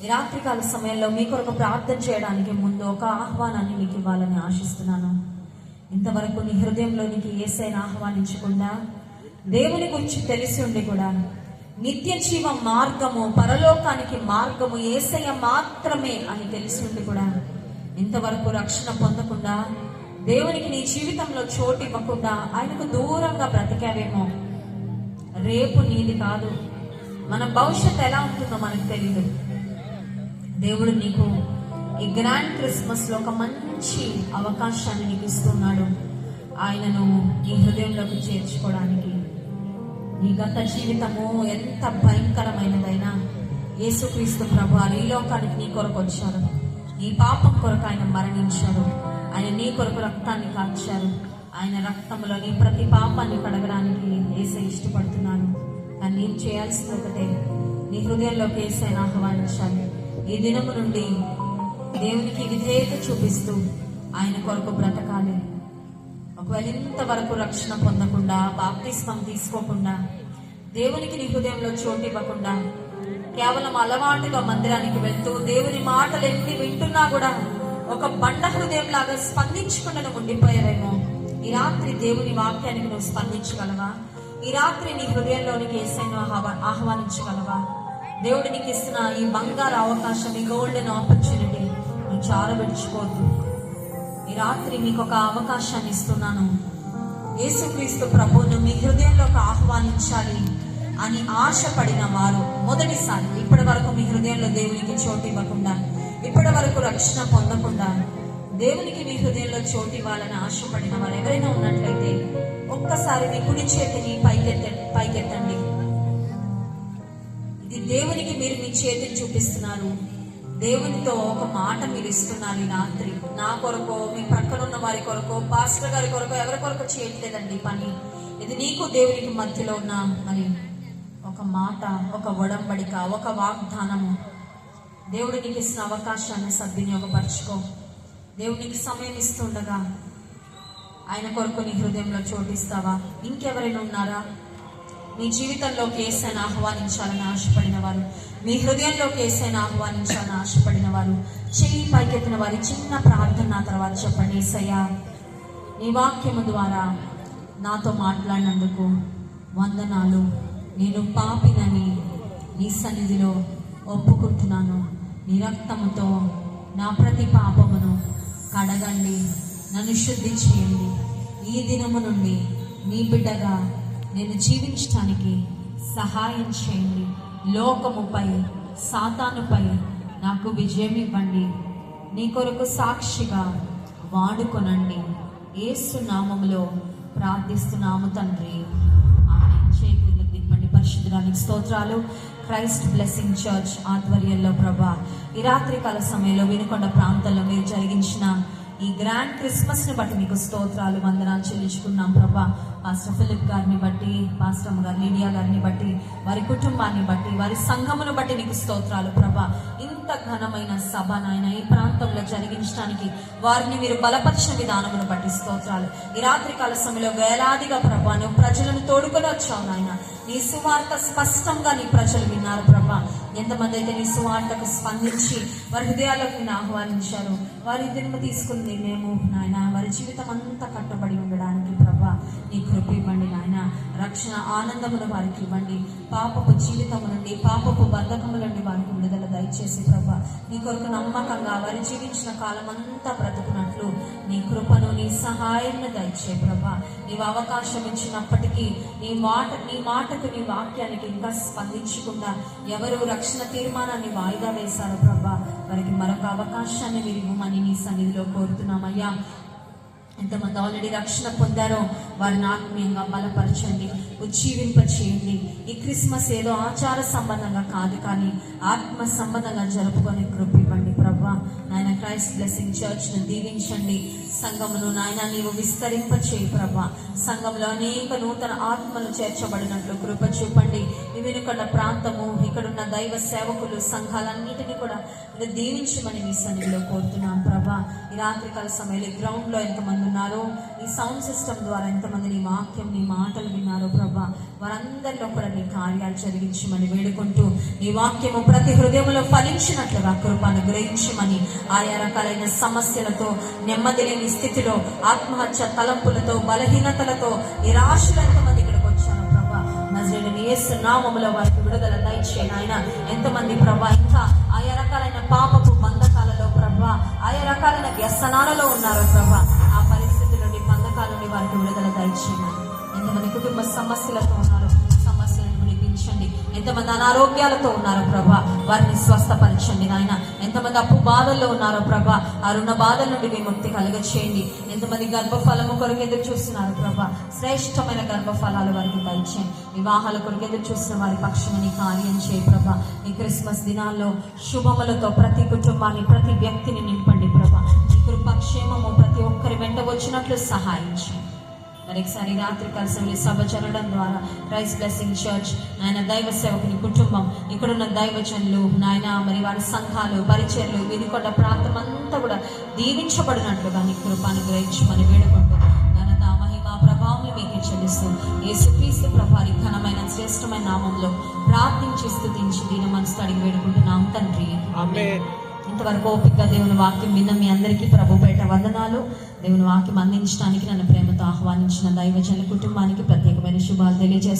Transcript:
ఈ రాత్రికాల సమయంలో మీ కొరకు ప్రార్థన చేయడానికి ముందు ఒక ఆహ్వానాన్ని మీకు ఇవ్వాలని ఆశిస్తున్నాను. ఇంతవరకు నీ హృదయంలోనికి యేసయ్యను ఆహ్వానించకుండా, దేవుని గురించి తెలిసి ఉండి కూడా నిత్య జీవ మార్గము, పరలోకానికి మార్గము యేసయ్య మాత్రమే అని తెలిసి ఉండి కూడా ఇంతవరకు రక్షణ పొందకుండా, దేవునికి నీ జీవితంలో చోటు ఇవ్వకుండా ఆయనకు దూరంగా బ్రతికావేమో. రేపు నీది కాదు, మన భవిష్యత్తు ఎలా ఉంటుందో మనకు తెలియదు. దేవుడు నీకు ఈ గ్రాండ్ క్రిస్మస్ లో ఒక మంచి అవకాశాన్ని నీకు ఇస్తున్నాడు. ఆయనను నీ హృదయంలోకి చేర్చుకోవడానికి. నీ గత జీవితము ఎంత భయంకరమైనదైనా యేసుక్రీస్తు ప్రభువు ఈ లోకానికి నీ కొరకు వచ్చారు. నీ పాపం కొరకు ఆయన మరణించారు. ఆయన నీ కొరకు రక్తాన్ని కార్చారు. ఆయన రక్తంలో నీ ప్రతి పాపాన్ని కడగడానికి యేసయ్య ఇష్టపడుతున్నాను. కానీ నేను చేయాల్సింది ఒకటే, నీ హృదయంలోకి యేసయ్యను ఆహ్వానించాలి. ఈ దినము నుండి దేవునికి విధేయత చూపిస్తూ ఆయన కొరకు బ్రతకాలి. ఒకవేళ ఇంతవరకు రక్షణ పొందకుండా, బాప్తిస్మం తీసుకోకుండా, దేవునికి నీ హృదయంలో చోటు ఇవ్వకుండా, కేవలం అలవాటుగా మందిరానికి వెళ్తూ దేవుని మాటలు ఎన్ని వింటున్నా కూడా ఒక బండ హృదయం లాగా స్పందించకుండా నువ్వు ఉండిపోయావేమో. ఈ రాత్రి దేవుని వాక్యానికి నువ్వు స్పందించగలవా? ఈ రాత్రి నీ హృదయంలోనికి యేసయ్యను ఆహ్వానించగలవా? దేవుడు నీకు ఇస్తున్న ఈ బంగారు అవకాశం, ఈ గోల్డెన్ ఆపర్చునిటీ నువ్వు చారబెట్టుకోవద్దు. ఈ రాత్రి మీకు ఒక అవకాశాన్ని ఇస్తున్నాను. యేసుక్రీస్తు ప్రభువును మీ హృదయంలోకి ఆహ్వానించాలి అని ఆశపడిన వారు, మొదటిసారి ఇప్పటి వరకు మీ హృదయంలో దేవునికి చోటు ఇవ్వకుండా, ఇప్పటి వరకు రక్షణ పొందకుండా దేవునికి మీ హృదయంలో చోటు ఇవ్వాలని ఆశపడిన వారు ఎవరైనా ఉన్నట్లయితే ఒక్కసారి మీ కుడి చేతిని పైకెత్తండి. ఇది దేవునికి మీరు మీ చేతిని చూపిస్తున్నారు. దేవునితో ఒక మాట మీరు ఇస్తున్నారు. ఈ రాత్రి నా కొరకు, మీ పక్కన ఉన్న వారి కొరకు, పాస్టర్ గారి కొరకు, ఎవరి కొరకు చేయట్లేదండి పని. ఇది నీకు దేవునికి మధ్యలో ఉన్న మరి ఒక మాట, ఒక ఒడంబడిక, ఒక వాగ్దానము. దేవుడు నీకు ఇస్తున్న అవకాశాన్ని సద్వినియోగపరచుకో. దేవునికి సమయం ఇస్తుండగా ఆయన కొరకు నీ హృదయంలో చోటిస్తావా? ఇంకెవరైనా ఉన్నారా మీ జీవితంలోకి యేసయ్యను ఆహ్వానించాలని ఆశపడిన వారు, మీ హృదయంలోకి యేసయ్యను ఆహ్వానించాలని ఆశపడిన వారు? చెయ్యి పైకెత్తిన వారి చిన్న ప్రార్థన నా తర్వాత చెప్పండి. యేసయ్యా, నీ వాక్యము ద్వారా నాతో మాట్లాడినందుకు వందనాలు. నేను పాపినని నీ సన్నిధిలో ఒప్పుకుంటున్నాను. నీ రక్తముతో నా ప్రతి పాపమును కడగండి, నన్ను శుద్ధి చేయండి. ఈ దినము నుండి నీ బిడ్డగా నేను జీవించడానికి సహాయం చేయండి. లోకముపై, సాతానుపై నాకు విజయం ఇవ్వండి. నీ కొరకు సాక్షిగా వాడుకొనండి. యేసు నామములో ప్రార్థిస్తున్నాము తండ్రి, ఆమేన్. చేతులకు దిప్పండి. పరిశుద్ధానికి స్తోత్రాలు. క్రైస్ట్ బ్లెస్సింగ్ చర్చ్ ఆధ్వర్యంలో ప్రభా, ఈ రాత్రికాల సమయంలో వినుకొండ ప్రాంతంలో మీరు జరిగించిన ఈ గ్రాండ్ క్రిస్మస్ ని బట్టి మీకు స్తోత్రాలు, వందనాలు చెల్లించుకున్నాం ప్రభా. పాస్టర్ ఫిలిప్ గారిని బట్టి, పాస్టర్ అమ్మ గారు లీడియా గారిని బట్టి, వారి కుటుంబాన్ని బట్టి, వారి సంఘమును బట్టి నీకు స్తోత్రాలు ప్రభా. ఇంత ఘనమైన సభ నాయన ఈ ప్రాంతంలో జరిగించడానికి వారిని మీరు బలపరిచిన విధానమును బట్టి స్తోత్రాలు. ఈ రాత్రికాల సమయంలో వేలాదిగా ప్రభా నువ్వు ప్రజలను తోడుకొని వచ్చావు నాయన. నీ సువార్త స్పష్టంగా నీ ప్రజలు విన్నారు ప్రభా. ఎంతమంది అయితే నీ సువార్తకు స్పందించి వారి హృదయాలకు నేను ఆహ్వానించారు, వారి దినము తీసుకుంది మేము నాయన, వారి జీవితం అంతా కట్టుబడి ఉండడానికి ప్రభా నీ కృప ఇవ్వండి నాయన. రక్షణ ఆనందమును వారికి ఇవ్వండి. పాపపు జీవితము నుండి, పాపపు బంధకముల నుండి వారికి విడుదల దయచేసి ప్రభా నీ కొరకు నమ్మకంగా వారి జీవించిన కాలం అంతా బ్రతుకున్నట్లు నీ కృపను, నీ సహాయాన్ని దయచే ప్రభా. నీవు అవకాశం ఇచ్చినప్పటికీ నీ మాటకు, నీ వాక్యానికి ఇంకా స్పందించకుండా ఎవరు రక్షణ తీర్మానాన్ని వాయిదా వేశారు ప్రభా, వారికి మరొక అవకాశాన్ని మీరు ఇవ్వమని నీ సన్నిధిలో కోరుతున్నామయ్యా. ఎంతమంది ఆల్రెడీ రక్షణ పొందారో వారిని ఆత్మీయంగా బలపరచండి, ఉజ్జీవింప చేయండి. ఈ క్రిస్మస్ ఏదో ఆచార సంబంధంగా కాదు, కానీ ఆత్మ సంబంధంగా జరుపుకొని కృప ఇవ్వండి ప్రభా. నాయన క్రైస్ట్ బ్లెస్సింగ్ చర్చ్ ను దీవించండి. సంఘమును నాయన నీవు విస్తరింప చేయి ప్రభా. సంఘంలో అనేక నూతన ఆత్మలు చేర్చబడినట్లు కృప చూపండి. ఈ వెనుకొండ ప్రాంతము, ఇక్కడున్న దైవ సేవకులు, సంఘాలన్నిటినీ కూడా దీవించమని మీ సన్నిధిలో కోరుతున్నాం ప్రభా. ఈ రాత్రికాల సమయంలో గ్రౌండ్ లో ఎంతమంది ఉన్నారో, ఈ సౌండ్ సిస్టమ్ ద్వారా ఎంతమంది నీ వాక్యం, నీ మాటలు విన్నారో ప్రభా, వారందరిలో కూడా నీ కార్యాలు జరిగించమని వేడుకుంటూ, నీ వాక్యము ప్రతి హృదయంలో ఫలించినట్లుగా కృప అనుగ్రహించమని, ఆయా రకాలైన సమస్యలతో, నెమ్మది లేని స్థితిలో, ఆత్మహత్య తలంపులతో, బలహీనతలతో, నిరాశలు ఎంతమంది ఇక్కడికి వచ్చారో ప్రభా, నజరేయుడైన యేసు నామములో వారికి విడుదల దయచేయండి ఆయన. ఎంతమంది ప్రభా ఇంకా ఆయా రకాలైన పాపపు బంధకాలలో ప్రభా, ఆయా రకాలైన వ్యసనాలలో ఉన్నారో ప్రభా, ఆ పరిస్థితి నుండి, బంధకాల నుండి వారికి విడుదల దయచేయండి. ఎంతమంది కుటుంబ సమస్యలతో ఉన్నారో, సమస్యలను విడిపించండి. ఎంతమంది అనారోగ్యాలతో ఉన్నారో ప్రభా, వారిని స్వస్థపరచండి నాయన. ఎంతమంది అప్పు బాధల్లో ఉన్నారో ప్రభా, ఆ రుణ బాధల నుండి విముక్తి కలుగ చేయండి. ఎంతమంది గర్భఫలము కొరకు ఎదురు చూస్తున్నారు ప్రభా, శ్రేష్టమైన గర్భఫలాలు వారికి దయచేయండి. వివాహాల కొరకు ఎదురు చూస్తున్న వారి పక్షమని కార్యం చేయ ప్రభా. ఈ క్రిస్మస్ దినాల్లో శుభములతో ప్రతి కుటుంబాన్ని, ప్రతి వ్యక్తిని నింపండి ప్రభా. ఈ కృపాక్షేమము ప్రతి ఒక్కరి వెంట వచ్చినట్లు సహాయం చేయండి. మరొకసారి రాత్రి కలిసి సభ జరగడం ద్వారా క్రైస్ట్ బ్లెస్సింగ్ చర్చ్ నాయన దైవ సేవకుని కుటుంబం, ఇక్కడున్న దైవజనులు నాయన, మరి వారి సంఘాలు, పరిచర్లు, వినుకొండ ప్రాంతం అంతా కూడా దీవించబడినట్లుగా నీ కృపను గ్రహించమని వేడుకుంటూ, ఘనత మహిమ ప్రభావం మీకు చెల్లిస్తూ, యేసుక్రీస్తు ప్రభారి ఘనమైన శ్రేష్టమైన నామంలో ప్రార్థించి స్తుతించి దీని మనసు అడిగి వేడుకుంటున్నాం తండ్రి, ఆమేన్. ఇంతవరకు ఓపిక దేవుని వాక్యం విన్న మీ అందరికీ ప్రభు పేట వందనాలు. దేవుని వాక్యం అందించడానికి నన్ను ప్రేమతో ఆహ్వానించిన దైవజనుల కుటుంబానికి ప్రత్యేకమైన శుభాలు తెలియజేస్తాను.